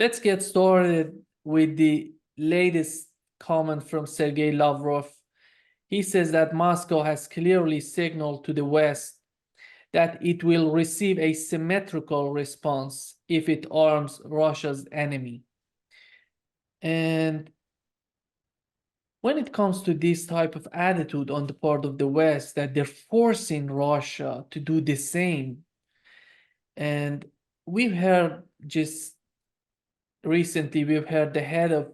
Let's get started with the latest comment from Sergei Lavrov. He says that Moscow has clearly signaled to the West that it will receive a symmetrical response if it arms Russia's enemy. And when it comes to this type of attitude on the part of the West, that they're forcing Russia to do the same, and we've heard just recently, we've heard the head of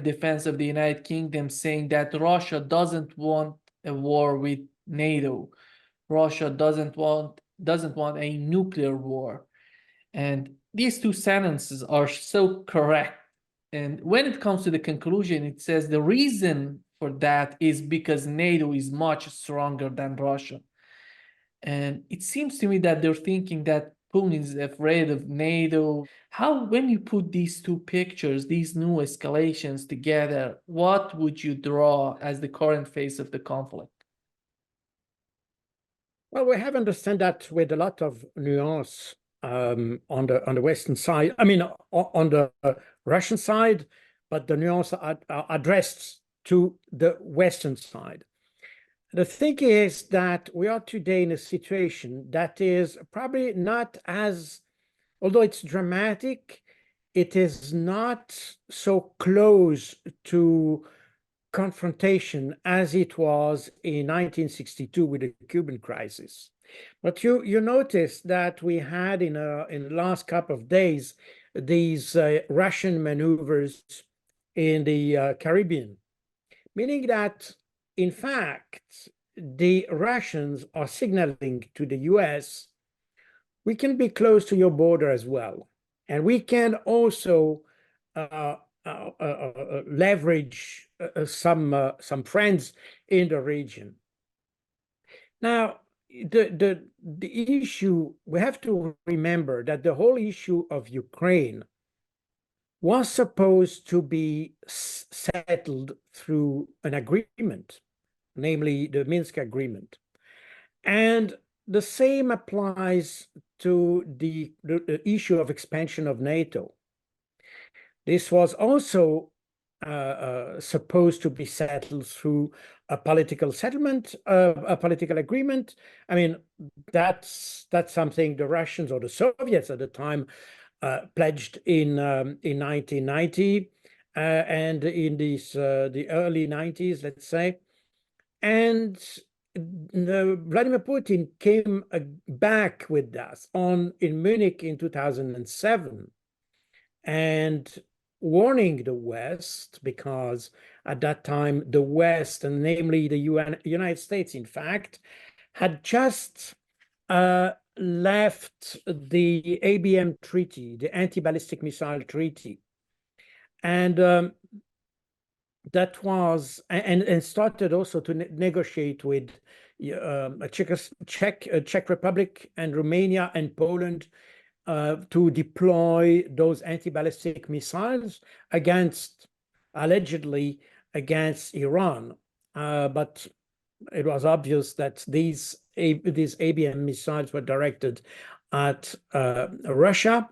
defense of the United Kingdom saying that Russia doesn't want a war with NATO. Russia doesn't want a nuclear war. And these two sentences are so correct. And when it comes to the conclusion, it says the reason for that is because NATO is much stronger than Russia. And it seems to me that they're thinking that Putin is afraid of NATO. How, when you put these two pictures, these new escalations together, what would you draw as the current phase of the conflict? Well, we have understand that with a lot of nuance on the Western side. I mean, on the Russian side, but the nuance are addressed to the Western side. The thing is that we are today in a situation that is probably not as, although it's dramatic, it is not so close to confrontation as it was in 1962 with the Cuban crisis. But you notice that we had in the last couple of days these Russian maneuvers in the Caribbean, meaning that in fact the Russians are signaling to the US, we can be close to your border as well, and we can also leverage some friends in the region. Now, the issue, we have to remember that the whole issue of Ukraine was supposed to be settled through an agreement, namely the Minsk Agreement. And the same applies to the issue of expansion of NATO. This was also supposed to be settled through a political settlement, a political agreement. I mean, that's something the Russians or the Soviets at the time pledged in 1990 and in the early 90s, let's say. And Vladimir Putin came back with that in Munich in 2007 and warning the West, because at that time the West, and namely the United States, in fact, had just left the ABM treaty, the anti-ballistic missile treaty, and that was and started also to negotiate with Czech Republic and Romania and Poland to deploy those anti-ballistic missiles allegedly against Iran. But it was obvious that these ABM missiles were directed at Russia.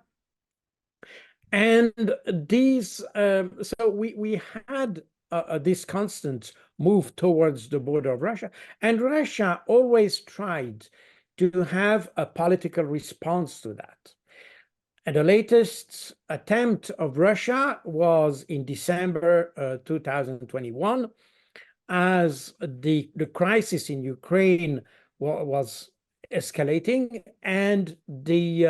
And these, so we had this constant move towards the border of Russia, and Russia always tried to have a political response to that. And the latest attempt of Russia was in December 2021, as the crisis in Ukraine was escalating, and the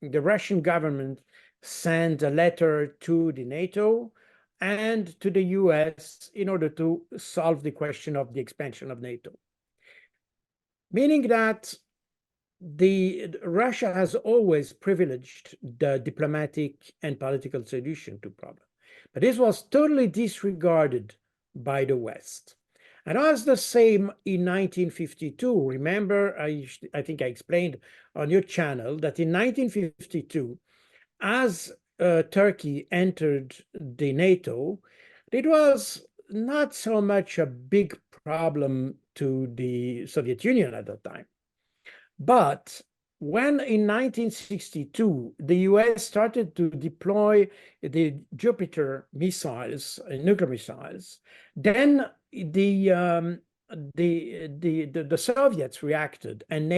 Russian government sent a letter to the NATO and to the US in order to solve the question of the expansion of NATO. Meaning that Russia has always privileged the diplomatic and political solution to problems. But this was totally disregarded by the West. And it was the same in 1952. Remember, I think I explained on your channel that in 1952, as Turkey entered the NATO, it was not so much a big problem to the Soviet Union at that time. But when in 1962, the US started to deploy the Jupiter missiles, nuclear missiles, then the Soviets reacted, and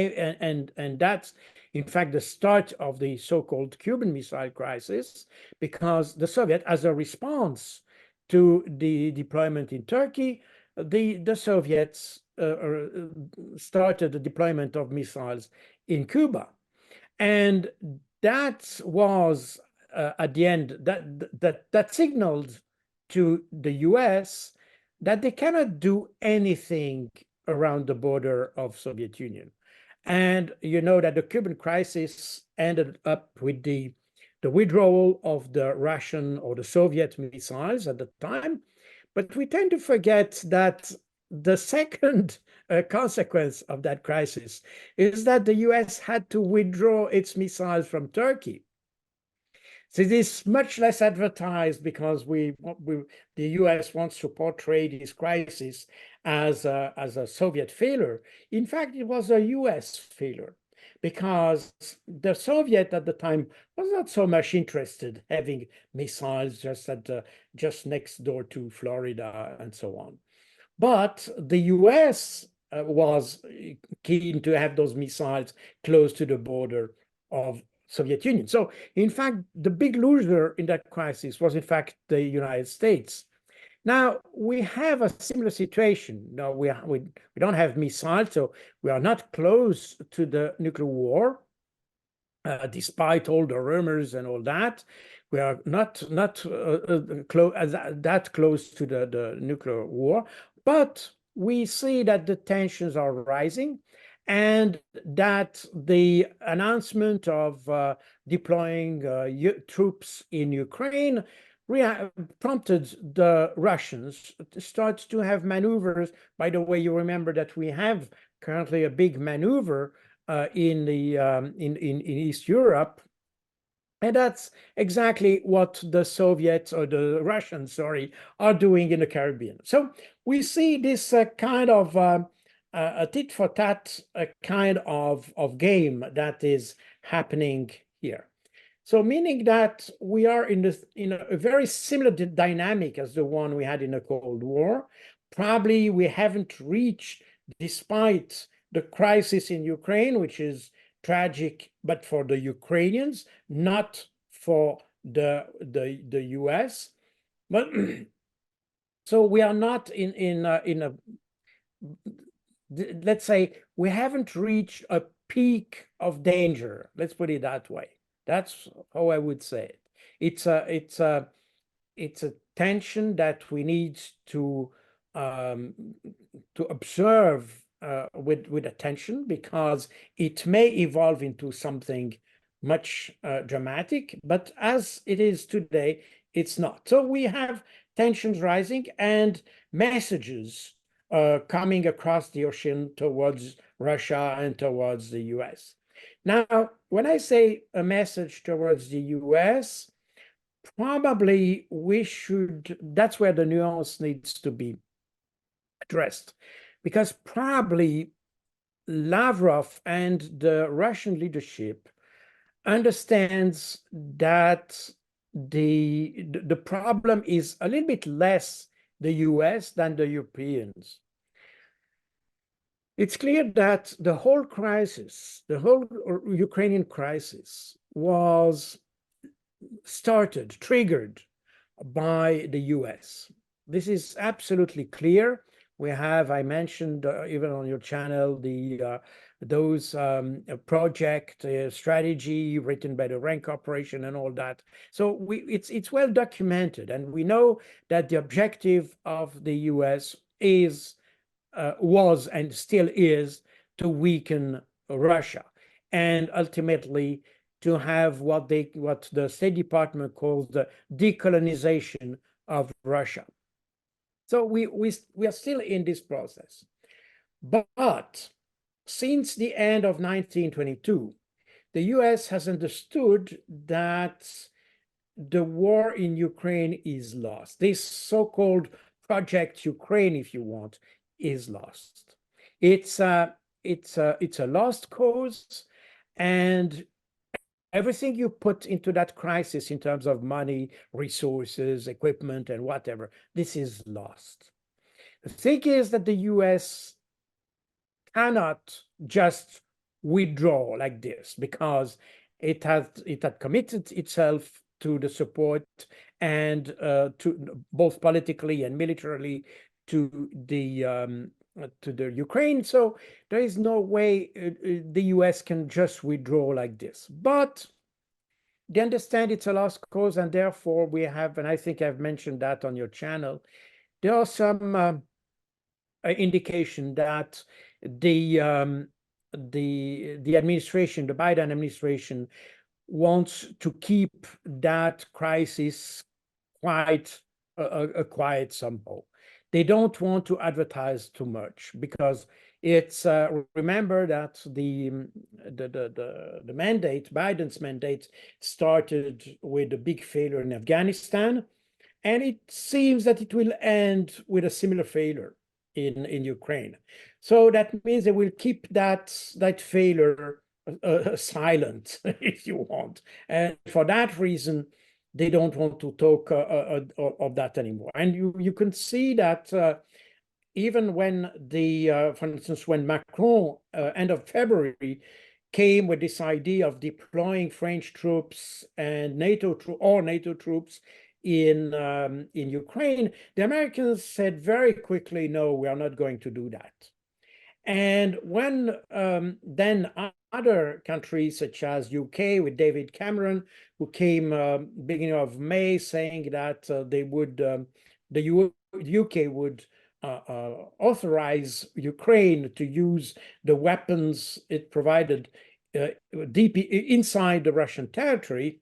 that's in fact the start of the so-called Cuban Missile Crisis, because the Soviet, as a response to the deployment in Turkey, the Soviets started the deployment of missiles in Cuba, and that was at the end that signaled to the US that they cannot do anything around the border of Soviet Union. And you know that the Cuban crisis ended up with the withdrawal of the Russian or the Soviet missiles at the time. But we tend to forget that the second consequence of that crisis is that the US had to withdraw its missiles from Turkey. So it is much less advertised because the US wants to portray this crisis as a Soviet failure. In fact, it was a US failure, because the Soviet at the time was not so much interested having missiles just next door to Florida and so on. But the US was keen to have those missiles close to the border of Soviet Union. So in fact, the big loser in that crisis was in fact the United States. Now we have a similar situation. Now we don't have missiles, so we are not close to the nuclear war, despite all the rumors and all that. We are not that close to the nuclear war, but we see that the tensions are rising, and that the announcement of deploying troops in Ukraine prompted the Russians to start to have maneuvers. By the way, you remember that we have currently a big maneuver in East Europe, and that's exactly what the Soviets, or the Russians, sorry, are doing in the Caribbean. So we see this kind of a tit for tat kind of game that is happening here. So meaning that we are in a very similar dynamic as the one we had in the Cold War. Probably we haven't reached, despite the crisis in Ukraine, which is tragic, but for the Ukrainians, not for the US. But so we are not in a let's say we haven't reached a peak of danger. Let's put it that way. That's how I would say it. It's a tension that we need to observe with attention, because it may evolve into something much dramatic, but as it is today, it's not. So we have tensions rising and messages coming across the ocean towards Russia and towards the US. Now, when I say a message towards the US, probably that's where the nuance needs to be addressed, because probably Lavrov and the Russian leadership understands that the problem is a little bit less the US than the Europeans. It's clear that the whole crisis, the whole Ukrainian crisis, was triggered by the US. This is absolutely clear. We have, I mentioned even on your channel, those project strategy written by the RAND Corporation and all that. So it's well documented, and we know that the objective of the US was and still is to weaken Russia, and ultimately to have what the State Department calls the decolonization of Russia. So we are still in this process. But since the end of 1922, the US has understood that the war in Ukraine is lost. This so-called Project Ukraine, if you want, is lost. It's a lost cause, and everything you put into that crisis in terms of money, resources, equipment, and whatever, this is lost. The thing is that the US cannot just withdraw like this because it had committed itself to the support and to both politically and militarily to the Ukraine. So there is no way the US can just withdraw like this. But they understand it's a lost cause, and therefore we have, and I think I've mentioned that on your channel, there are some indication that the administration, the Biden administration, wants to keep that crisis quite quiet somehow. They don't want to advertise too much because it's remember that the mandate, Biden's mandate, started with a big failure in Afghanistan, and it seems that it will end with a similar failure in Ukraine. So that means they will keep that failure silent, if you want. And for that reason, they don't want to talk of that anymore. And you can see that even when for instance, when Macron, end of February, came with this idea of deploying French troops and NATO troops in Ukraine, the Americans said very quickly, no, we are not going to do that. And when then other countries such as UK with David Cameron, who came beginning of May saying that the UK would authorize Ukraine to use the weapons it provided deep inside the Russian territory.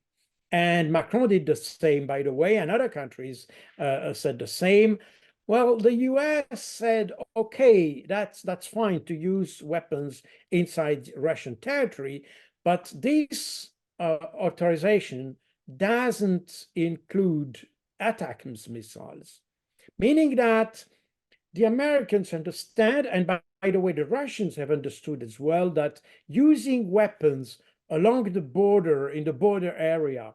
And Macron did the same, by the way, and other countries said the same. Well, the US said, okay, that's fine to use weapons inside Russian territory, but this authorization doesn't include ATACMS missiles, meaning that the Americans understand, and by the way, the Russians have understood as well, that using weapons along the border, in the border area,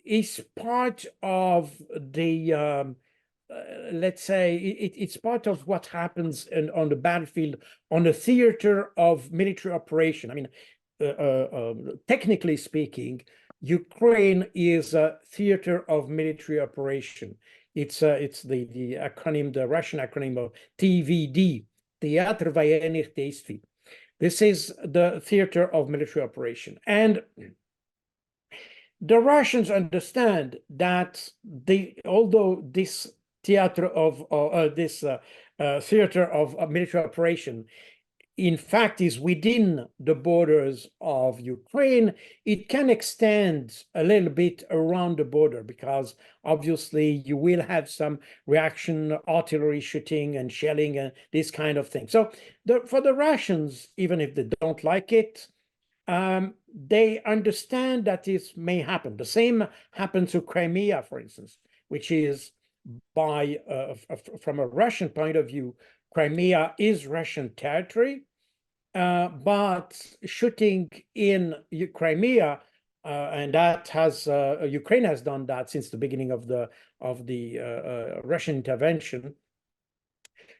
is part of the let's say it's part of what happens on the battlefield, on the theater of military operation. I mean, technically speaking, Ukraine is a theater of military operation. It's the acronym, the Russian acronym of TVD, Teatr Voyennych Действий. This is the theater of military operation. And the Russians understand that although this theater of theater of military operation, in fact, is within the borders of Ukraine, it can extend a little bit around the border because obviously you will have some reaction, artillery shooting and shelling and this kind of thing. So for the Russians, even if they don't like it, they understand that this may happen. The same happened to Crimea, for instance, which is from a Russian point of view, Crimea is Russian territory, but shooting in Crimea, and that has Ukraine has done that since the beginning of the Russian intervention.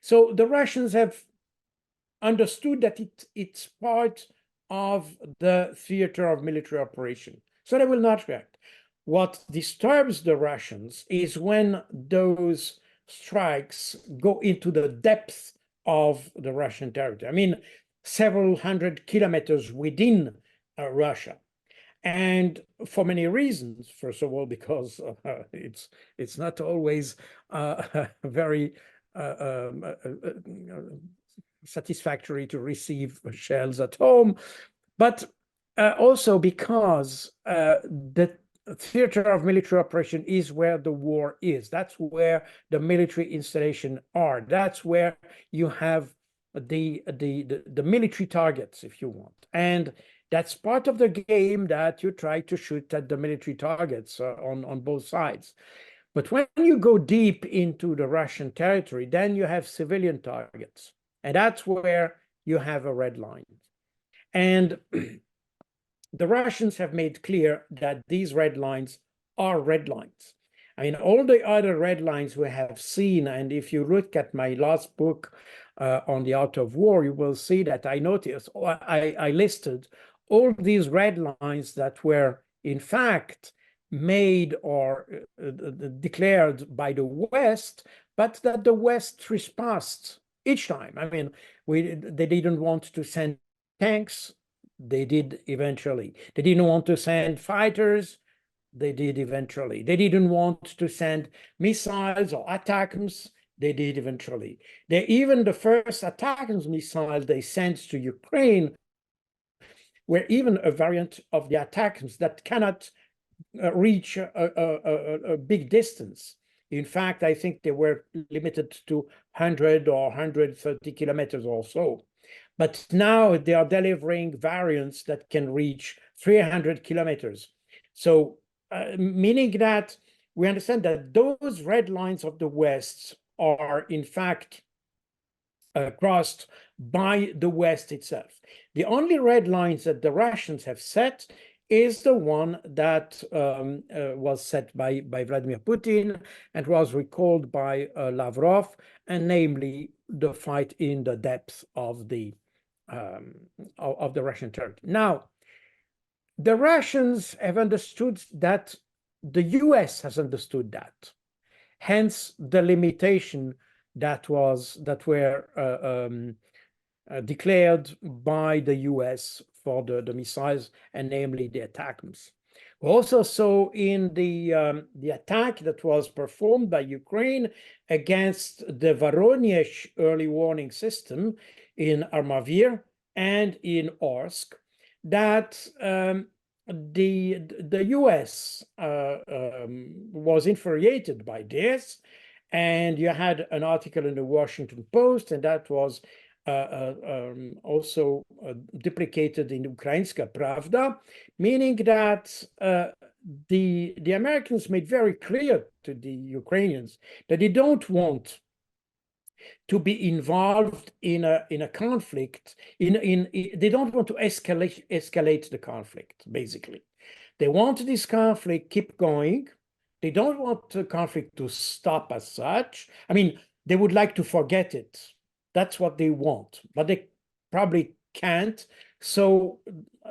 So the Russians have understood that it's part of the theater of military operation, so they will not react. What disturbs the Russians is when those strikes go into the depth of the Russian territory. I mean, several hundred kilometers within Russia. And for many reasons. First of all, because it's not always very satisfactory to receive shells at home, but also because the theater of military operation is where the war is. That's where the military installation are. That's where you have the military targets, if you want. And that's part of the game, that you try to shoot at the military targets on both sides. But when you go deep into the Russian territory, then you have civilian targets. And that's where you have a red line. And the Russians have made clear that these red lines are red lines. I mean, all the other red lines we have seen, and if you look at my last book on the art of war, you will see that I noticed, I listed all these red lines that were in fact made or declared by the West, but that the West trespassed each time. I mean, they didn't want to send tanks. They did eventually. They didn't want to send fighters. They did eventually. They didn't want to send missiles or ATACMS. They did eventually. Even the first ATACMS missile they sent to Ukraine were even a variant of the ATACMS that cannot reach a big distance. In fact, I think they were limited to 100 or 130 kilometers or so. But now they are delivering variants that can reach 300 kilometers. So, meaning that we understand that those red lines of the West are, in fact, crossed by the West itself. The only red lines that the Russians have set is the one that was set by Vladimir Putin and was recalled by Lavrov, and namely the fight in the depths of the Russian territory. Now, the Russians have understood that, the US has understood that. Hence, the limitation that were declared by the US for the missiles, and namely the ATACMS. We also saw in the attack that was performed by Ukraine against the Voronezh early warning system in Armavir and in Orsk that the US was infuriated by this, and you had an article in the Washington Post, and that was also duplicated in Ukrainska Pravda, meaning that the Americans made very clear to the Ukrainians that they don't want to be involved in a conflict. They don't want to escalate the conflict. Basically, they want this conflict keep going. They don't want the conflict to stop as such. I mean, they would like to forget it. That's what they want, but they probably can't. So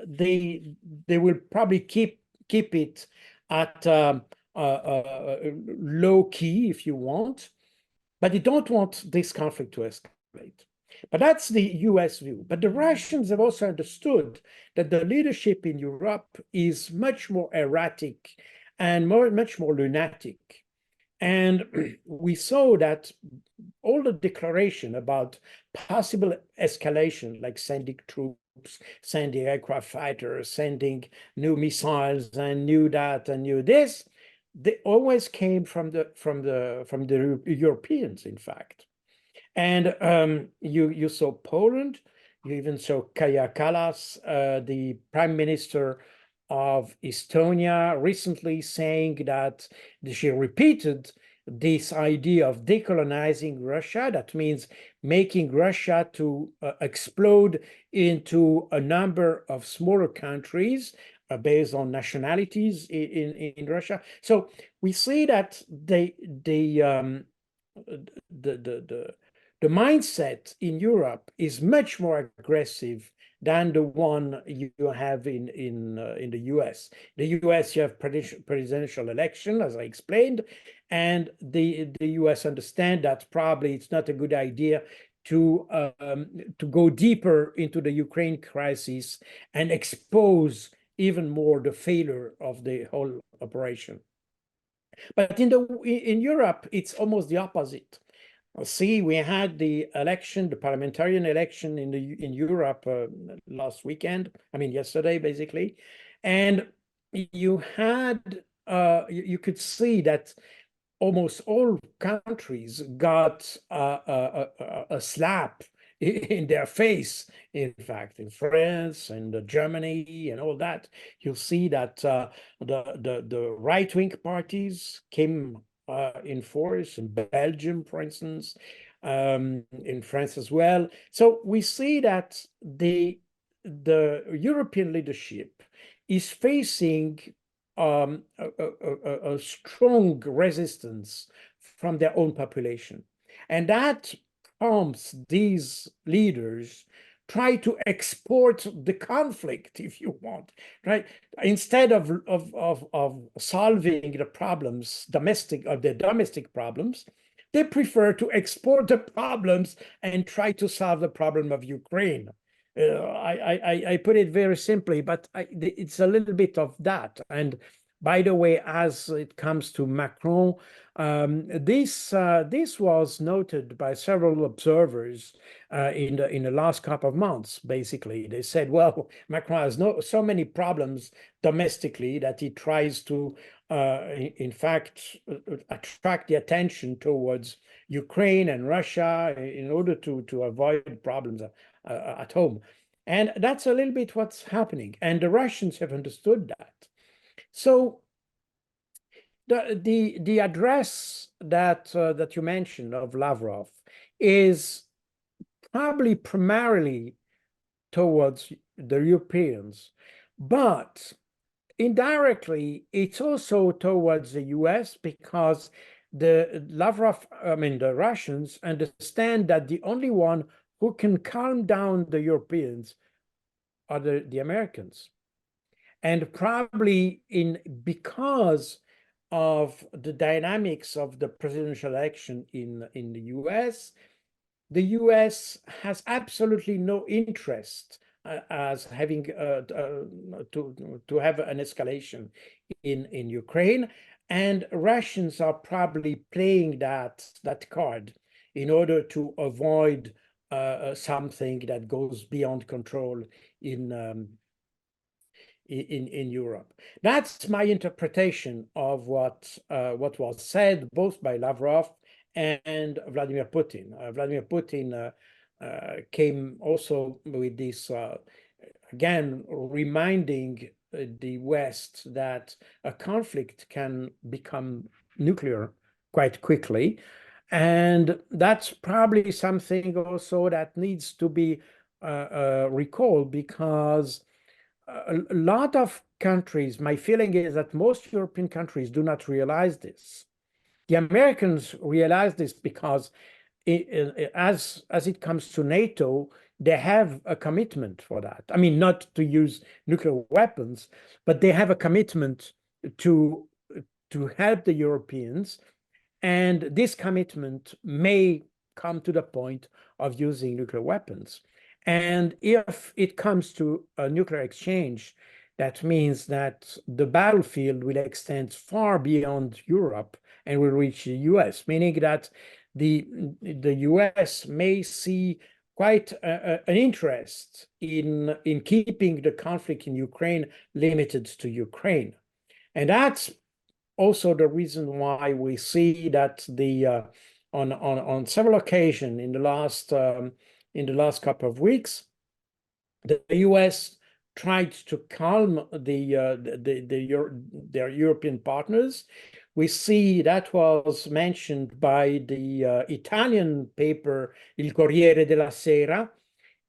they will probably keep it at low key, if you want, but they don't want this conflict to escalate. But that's the US view. But the Russians have also understood that the leadership in Europe is much more erratic and much more lunatic. And we saw that all the declaration about possible escalation, like sending troops, sending aircraft fighters, sending new missiles, and new that and new this, they always came from the Europeans, in fact. And you saw Poland, you even saw Kaja Kallas, the prime minister of Estonia, recently saying that she repeated this idea of decolonizing Russia. That means making Russia to explode into a number of smaller countries based on nationalities in Russia. So we see that the mindset in Europe is much more aggressive than the one you have in the US. The US, you have presidential election, as I explained, and the US understand that probably it's not a good idea to go deeper into the Ukraine crisis and expose even more the failure of the whole operation. But in Europe, it's almost the opposite. See, we had the election, the parliamentarian election in Europe last weekend. I mean, yesterday, basically, and you had you could see that almost all countries got a slap in their face. In fact, in France and Germany and all that, you'll see that the right-wing parties came in force in Belgium, for instance, in France as well. So we see that the European leadership is facing a strong resistance from their own population. And that prompts these leaders try to export the conflict, if you want, right? Instead of solving the problems, the domestic problems, they prefer to export the problems and try to solve the problem of Ukraine. I put it very simply, but it's a little bit of that. And by the way, as it comes to Macron, this was noted by several observers in the last couple of months. Basically, they said, well, Macron has so many problems domestically that he tries to, in fact, attract the attention towards Ukraine and Russia in order to avoid problems at home. And that's a little bit what's happening. And the Russians have understood that. So the address that you mentioned of Lavrov is probably primarily towards the Europeans, but indirectly it's also towards the US, because the Russians understand that the only one who can calm down the Europeans are the Americans. And probably because of the dynamics of the presidential election in the US, the US has absolutely no interest as having to have an escalation in Ukraine, and Russians are probably playing that card in order to avoid something that goes beyond control in Europe. That's my interpretation of what was said both by Lavrov and Vladimir Putin. Vladimir Putin came also with this, again, reminding the West that a conflict can become nuclear quite quickly. And that's probably something also that needs to be recalled, because a lot of countries, my feeling is that most European countries do not realize this. The Americans realize this because as it comes to NATO, they have a commitment for that. I mean, not to use nuclear weapons, but they have a commitment to help the Europeans. And this commitment may come to the point of using nuclear weapons. And if it comes to a nuclear exchange, that means that the battlefield will extend far beyond Europe and will reach the US, meaning that the US may see quite an interest in keeping the conflict in Ukraine limited to Ukraine. And that's also the reason why we see that on several occasions in the last couple of weeks, the US tried to calm their European partners. We see that was mentioned by the Italian paper Il Corriere della Sera.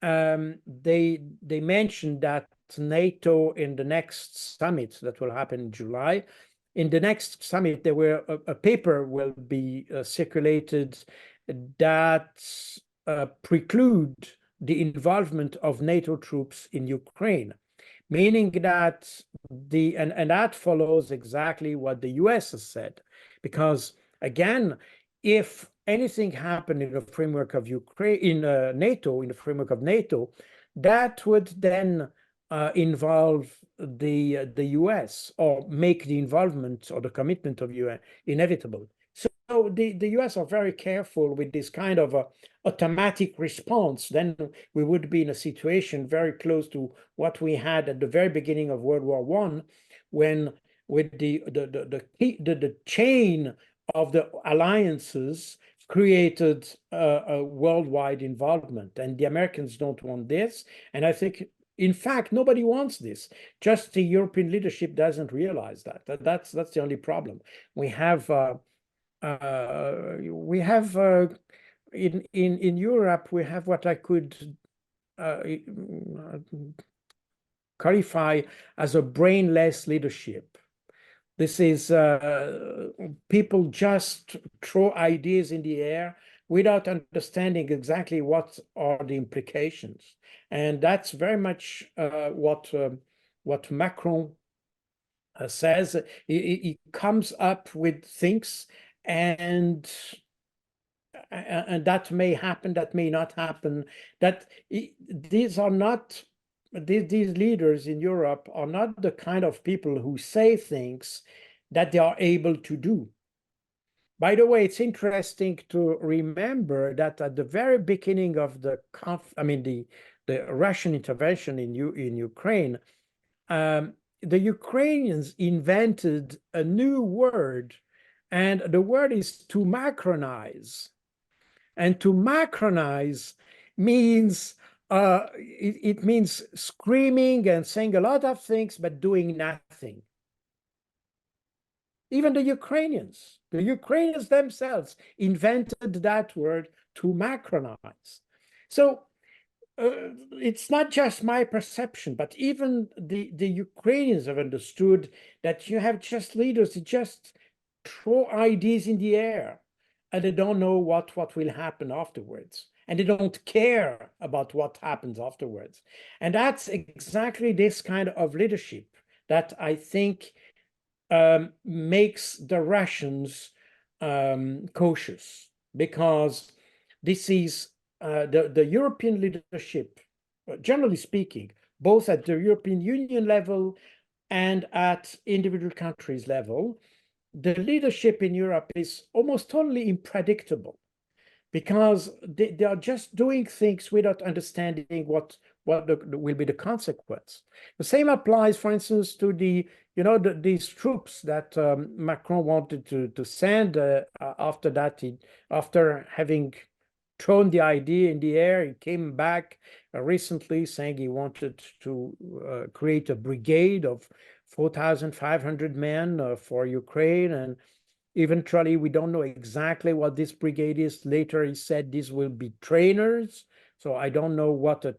They mentioned that NATO in the next summit that will happen in July, in the next summit, there were a paper will be circulated that preclude the involvement of NATO troops in Ukraine, meaning that and that follows exactly what the US has said, because again, if anything happened in the framework of Ukraine, in NATO, in the framework of NATO, that would then involve the US, or make the involvement or the commitment of UN inevitable. So the US are very careful with this kind of automatic response. Then we would be in a situation very close to what we had at the very beginning of World War I, when with the chain of the alliances created a worldwide involvement, and the Americans don't want this. And I think, in fact, nobody wants this. Just the European leadership doesn't realize that. That's the only problem. We have in Europe, we have what I could qualify as a brainless leadership. This is people just throw ideas in the air without understanding exactly what are the implications. And that's very much what Macron says. He comes up with things, and that may happen, that may not happen. These are not these leaders in Europe are not the kind of people who say things that they are able to do. By the way, it's interesting to remember that at the very beginning of the Russian intervention in Ukraine, the Ukrainians invented a new word, and the word is to Macronize. And to Macronize means it means screaming and saying a lot of things, but doing nothing. Even the Ukrainians themselves invented that word, to Macronize. So it's not just my perception, but even the Ukrainians have understood that you have just leaders that just throw ideas in the air, and they don't know what will happen afterwards. And they don't care about what happens afterwards. And that's exactly this kind of leadership that I think makes the Russians cautious, because this is the European leadership, generally speaking, both at the European Union level and at individual countries level. The leadership in Europe is almost totally unpredictable, because they are just doing things without understanding what will be the consequence. The same applies, for instance, to these troops that Macron wanted to send after having thrown the idea in the air. He came back recently saying he wanted to create a brigade of 4,500 men for Ukraine, and eventually, we don't know exactly what this brigade is. Later, he said these will be trainers. So I don't know what a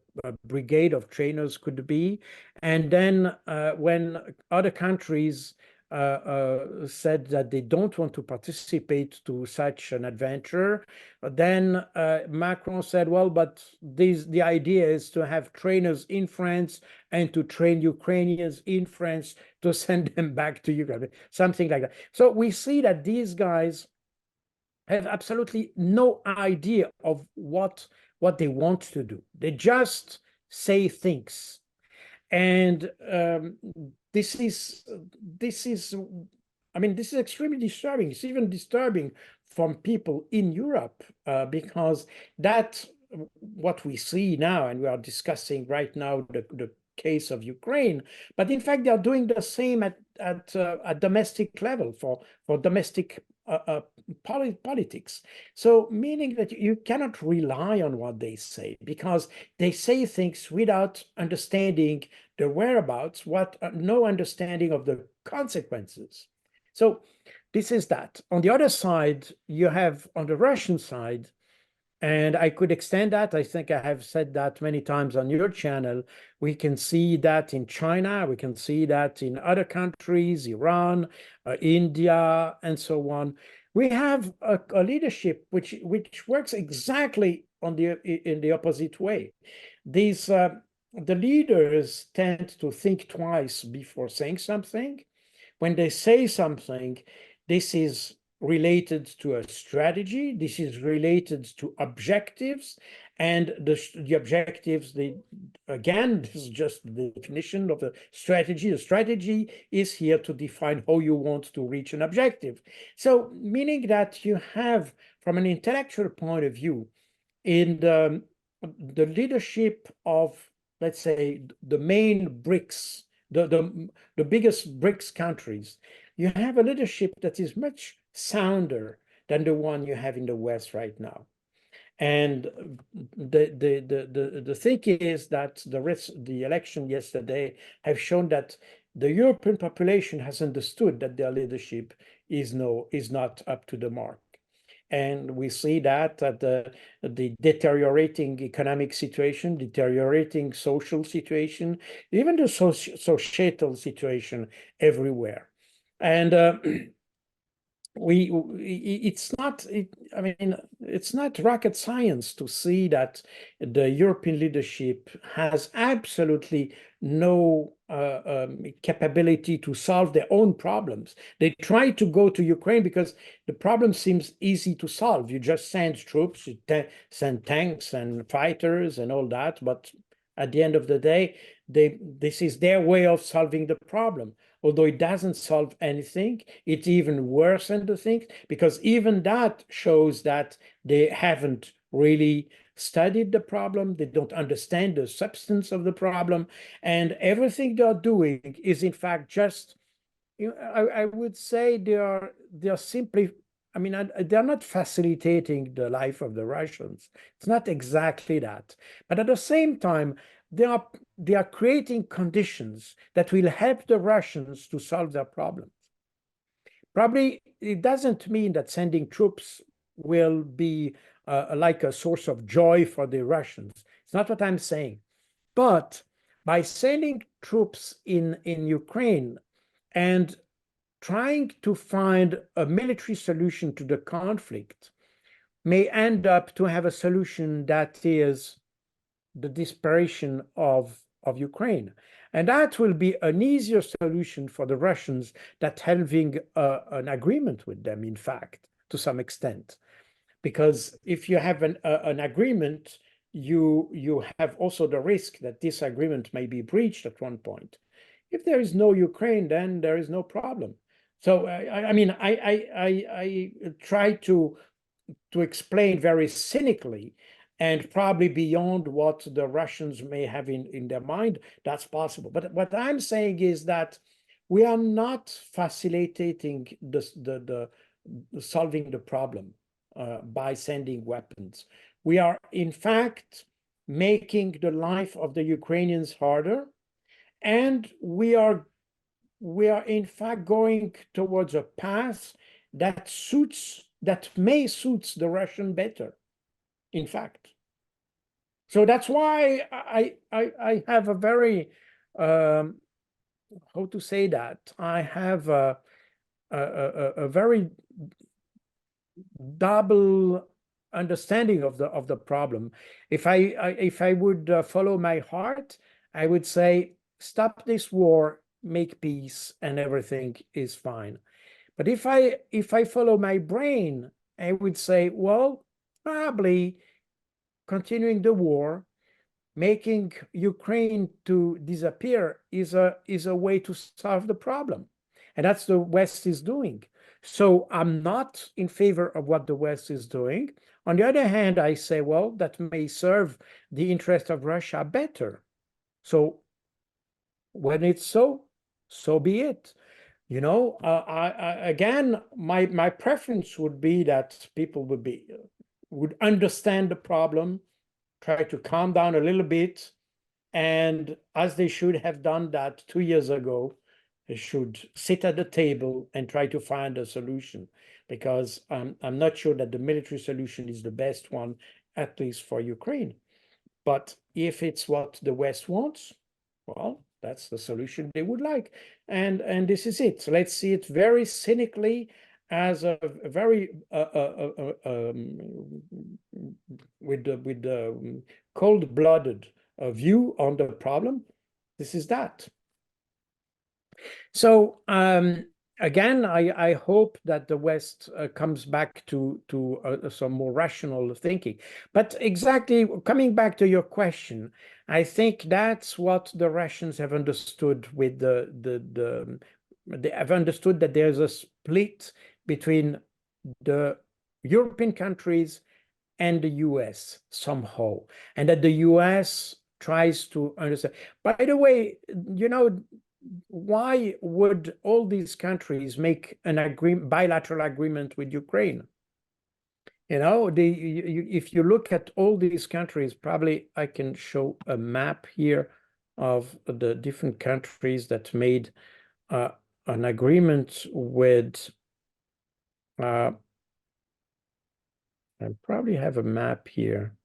brigade of trainers could be. And then when other countries said that they don't want to participate to such an adventure, then Macron said, well, but the idea is to have trainers in France and to train Ukrainians in France to send them back to Ukraine, something like that. So we see that these guys have absolutely no idea of what they want to do. They just say things. And this is extremely disturbing. It's even disturbing from people in Europe because that's what we see now, and we are discussing right now the case of Ukraine. But in fact, they are doing the same at domestic level for domestic politics. So meaning that you cannot rely on what they say, because they say things without understanding the whereabouts, no understanding of the consequences. So this is that. On the other side, you have on the Russian side, and I could extend that. I think I have said that many times on your channel. We can see that in China. We can see that in other countries, Iran, India, and so on. We have a leadership which works exactly in the opposite way. The leaders tend to think twice before saying something. When they say something, this is related to a strategy. This is related to objectives, and the objectives, again, this is just the definition of the strategy. The strategy is here to define how you want to reach an objective. So meaning that you have, from an intellectual point of view, in the leadership of, let's say, the main BRICS, the biggest BRICS countries, you have a leadership that is much sounder than the one you have in the West right now. And the thing is that the election yesterday have shown that the European population has understood that their leadership is not up to the mark. and we see that the deteriorating economic situation, deteriorating social situation, even the societal situation everywhere. And I mean, it's not rocket science to see that the European leadership has absolutely no capability to solve their own problems. They try to go to Ukraine because the problem seems easy to solve. You just send troops, you send tanks and fighters and all that, but at the end of the day, this is their way of solving the problem. Although it doesn't solve anything, it's even worse than the thing, because even that shows that they haven't really studied the problem, they don't understand the substance of the problem, and everything they're doing is in fact just, I would say they're simply, I mean, they're not facilitating the life of the Russians. It's not exactly that. But at the same time, they are creating conditions that will help the Russians to solve their problems. Probably it doesn't mean that sending troops will be like a source of joy for the Russians. It's not what I'm saying. But by sending troops in Ukraine and trying to find a military solution to the conflict may end up to have a solution that is the desperation of Ukraine. And that will be an easier solution for the Russians than having an agreement with them, in fact, to some extent. Because if you have an agreement, you have also the risk that this agreement may be breached at one point. If there is no Ukraine, then there is no problem. So I mean, I try to explain very cynically and probably beyond what the Russians may have in their mind, that's possible. But what I'm saying is that we are not facilitating the solving the problem by sending weapons. We are, in fact, making the life of the Ukrainians harder, and we are in fact going towards a path that may suit the Russian better, in fact. So that's why I have a very how to say that, I have a very double understanding of the problem. If I would follow my heart, I would say stop this war, make peace, and everything is fine. But if I follow my brain, I would say, well, probably continuing the war, making Ukraine to disappear is a way to solve the problem. And that's the West is doing. So I'm not in favor of what the West is doing. On the other hand, I say, well, that may serve the interest of Russia better. So when it's so be it. You know, again, my preference would be that people would understand the problem, try to calm down a little bit, and as they should have done that 2 years ago, they should sit at the table and try to find a solution, because I'm not sure that the military solution is the best one, at least for Ukraine. But if it's what the West wants, well, that's the solution they would like. And this is it. So let's see it very cynically as a very with the cold-blooded view on the problem. This is that. So again, I hope that the West comes back to some more rational thinking. But exactly, coming back to your question, I think that's what the Russians have understood with they have understood that there's a split between the European countries and the US somehow, and that the US tries to understand. By the way, you know, why would all these countries make an bilateral agreement with Ukraine? You know, if you look at all these countries, probably I can show a map here of the different countries that made an agreement with I probably have a map here.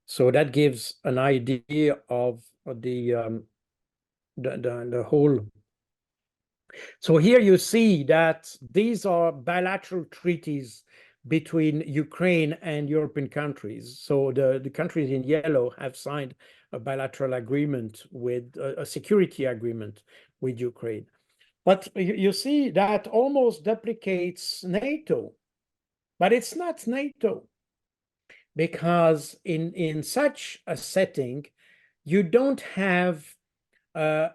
So that gives an idea of the whole. So here you see that these are bilateral treaties between Ukraine and European countries. So the countries in yellow have signed a bilateral agreement with a security agreement with Ukraine. But you see that almost duplicates NATO, but it's not NATO, because in such a setting, you don't have the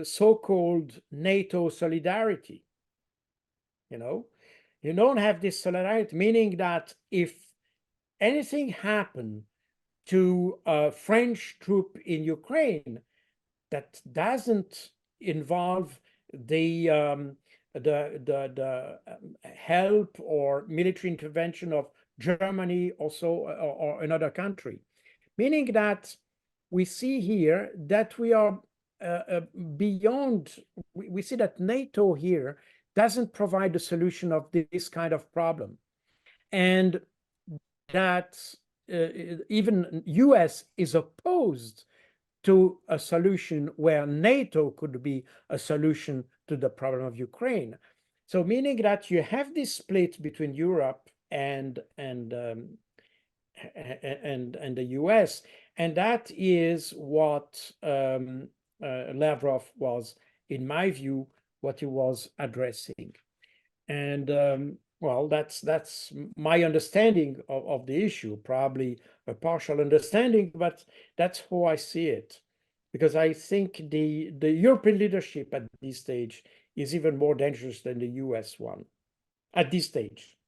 so-called NATO solidarity. You don't have this solidarity, meaning that if anything happened to a French troop in Ukraine that doesn't involve the help or military intervention of Germany also or another country, meaning that we see here that we are beyond. We see that NATO here doesn't provide a solution of this kind of problem, and that even US is opposed to a solution where NATO could be a solution to the problem of Ukraine. So meaning that you have this split between Europe and the US, and that is what Lavrov was, in my view, what he was addressing. And well, that's my understanding of the issue, probably a partial understanding, but that's how I see it. Because I think the European leadership at this stage is even more dangerous than the US one at this stage.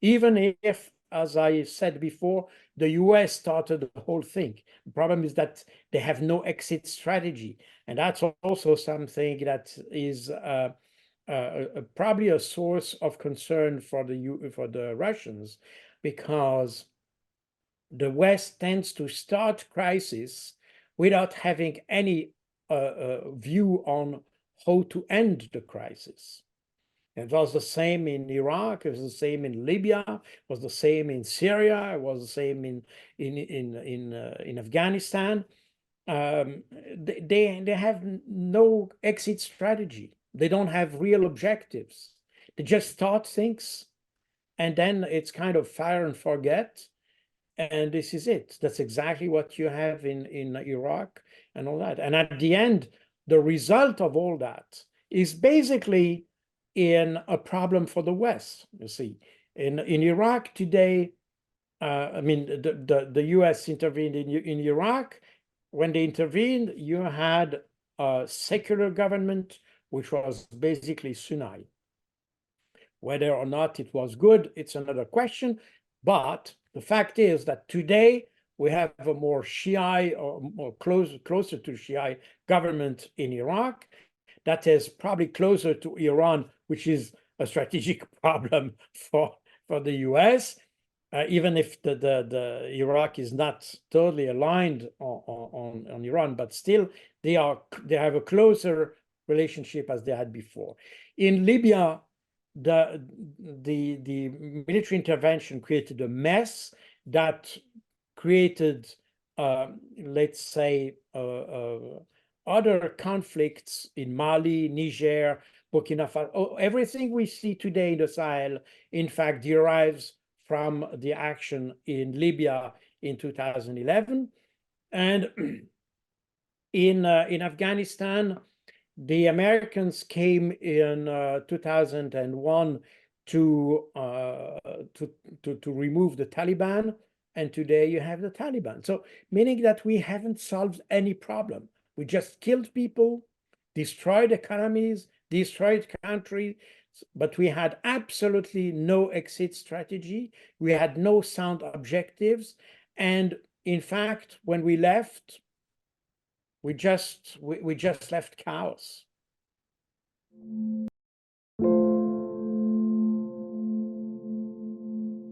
Even if, as I said before, the US started the whole thing. The problem is that they have no exit strategy. And that's also something that is probably a source of concern for the Russians, because the West tends to start crisis without having any view on how to end the crisis. It was the same in Iraq. It was the same in Libya. It was the same in Syria. It was the same in Afghanistan. They have no exit strategy. They don't have real objectives. They just start things, and then it's kind of fire and forget. And this is it. That's exactly what you have in Iraq and all that. And at the end, the result of all that is basically in a problem for the West. You see, in Iraq today, I mean, the US intervened in Iraq. When they intervened, you had a secular government, which was basically Sunni. Whether or not it was good, it's another question. But the fact is that today we have a more Shiite or more closer to Shiite government in Iraq that is probably closer to Iran, which is a strategic problem for the US. Even if the Iraq is not totally aligned on Iran, but still they have a closer relationship as they had before. In Libya, the military intervention created a mess that created, let's say, other conflicts in Mali, Niger, Burkina Faso. Everything we see today in the Sahel, in fact, derives from the action in Libya in 2011. And in Afghanistan, the Americans came in 2001 to remove the Taliban, and today you have the Taliban. So meaning that we haven't solved any problem. We just killed people, destroyed economies, destroyed countries, but we had absolutely no exit strategy. We had no sound objectives. And in fact, when we left, we just left chaos.